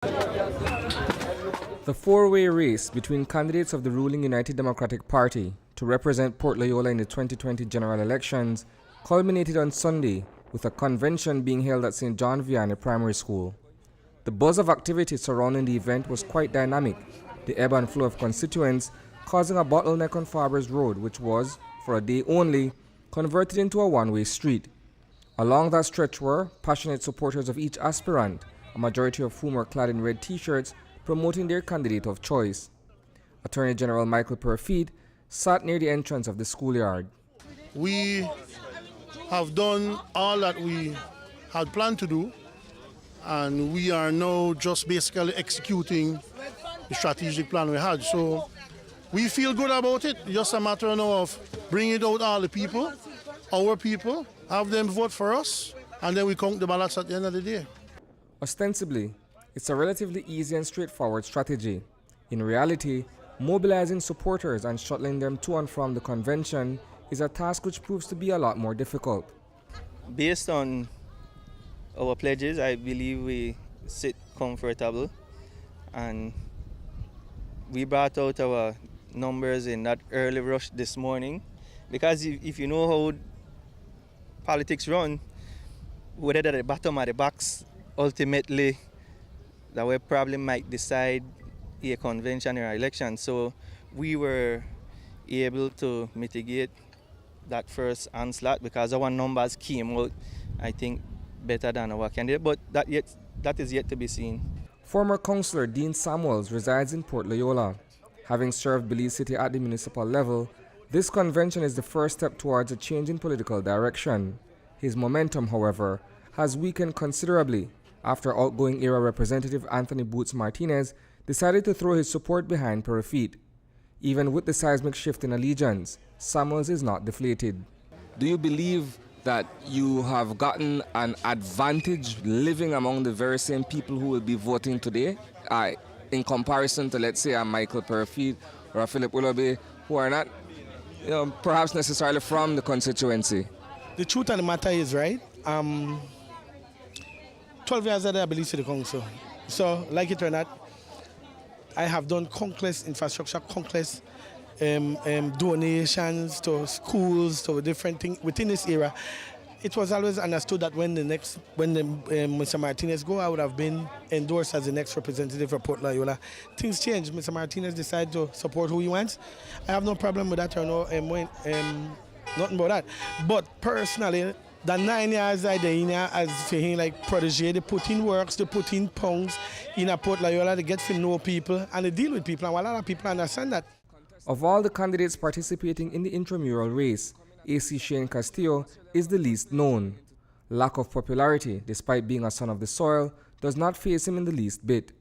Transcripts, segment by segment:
The four-way race between candidates of the ruling United Democratic Party to represent Port Loyola in the 2020 general elections culminated on Sunday with a convention being held at St. John Vianney Primary School. The buzz of activity surrounding the event was quite dynamic, the ebb and flow of constituents causing a bottleneck on Faber's Road, which was, for a day only, converted into a one-way street. Along that stretch were passionate supporters of each aspirant, a majority of whom were clad in red t-shirts promoting their candidate of choice. Attorney General Michael Peyrefitte sat near the entrance of the schoolyard. We have done all that we had planned to do, and we are now just basically executing the strategic plan we had. So we feel good about it. Just a matter now of bringing out all the people, our people, have them vote for us, and then we count the ballots at the end of the day. Ostensibly, it's a relatively easy and straightforward strategy. In reality, mobilizing supporters and shuttling them to and from the convention is a task which proves to be a lot more difficult. Based on our pledges, I believe we sit comfortable, and we brought out our numbers in that early rush this morning, because if you know how politics run, whether at the bottom or the box, ultimately that we probably might decide a convention or election. So we were able to mitigate that first onslaught because our numbers came out, I think, better than our candidate, but that is yet to be seen. Former Councillor Dean Samuels resides in Port Loyola. Having served Belize City at the municipal level, this convention is the first step towards a change in political direction. His momentum, however, has weakened considerably after outgoing era Representative Anthony Boots Martinez decided to throw his support behind Peyrefitte. Even with the seismic shift in allegiance, Samuels is not deflated. Do you believe that you have gotten an advantage living among the very same people who will be voting today in comparison to, let's say, a Michael Peyrefitte or a Phillip Willoughby, who are not perhaps necessarily from the constituency? The truth of the matter is, right, 12 years ago I Belize City Council. So, like it or not, I have done countless infrastructure, countless donations to schools, to different things within this era. It was always understood that when Mr. Martinez go, I would have been endorsed as the next representative for Port Loyola. Things changed. Mr. Martinez decided to support who he wants. I have no problem with that or nothing about that. But personally, the 9 years I did as saying like protege, they put in works, they put in pounds in a Port Loyola, they get to know people and they deal with people, and a lot of people understand that. Of all the candidates participating in the intramural race, AC Shane Castillo is the least known. Lack of popularity, despite being a son of the soil, does not faze him in the least bit.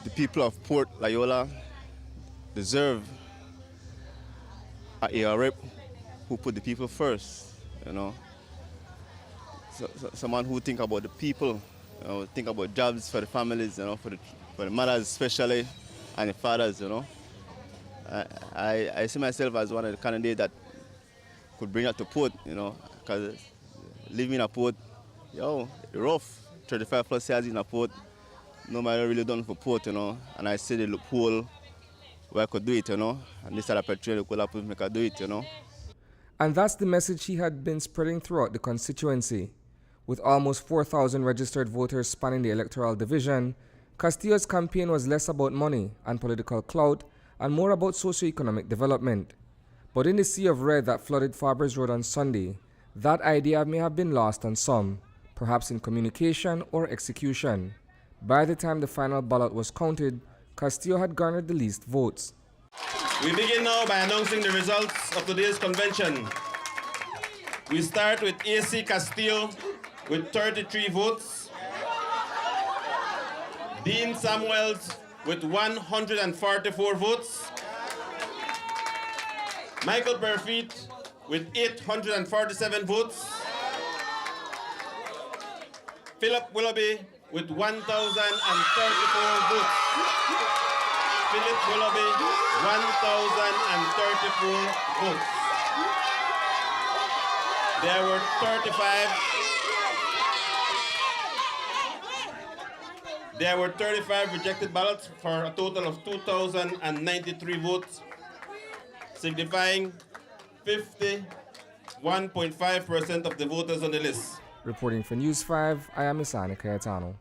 The people of Port Loyola deserve a rep who put the people first, Someone who think about the people, think about jobs for the families, for the mothers especially, and the fathers, I see myself as one of the candidates that could bring that to Port, because living in a Port, rough, 35 plus years in a Port, nobody really done for Port, and I see the loophole where I could do it, and this other opportunity could happen make I do it, And that's the message he had been spreading throughout the constituency. With almost 4,000 registered voters spanning the electoral division, Castillo's campaign was less about money and political clout and more about socio-economic development. But in the sea of red that flooded Faber's Road on Sunday, that idea may have been lost on some, perhaps in communication or execution. By the time the final ballot was counted, Castillo had garnered the least votes. We begin now by announcing the results of today's convention. We start with AC Castillo with 33 votes, Dean Samuels with 144 votes, Michael Peyrefitte with 847 votes, Phillip Willoughby with 1,034 votes. Phillip Willoughby, 1,034 votes. There were 35 There were 35 rejected ballots for a total of 2,093 votes, signifying 51.5% of the voters on the list. Reporting for News 5, I am Isani Cayetano.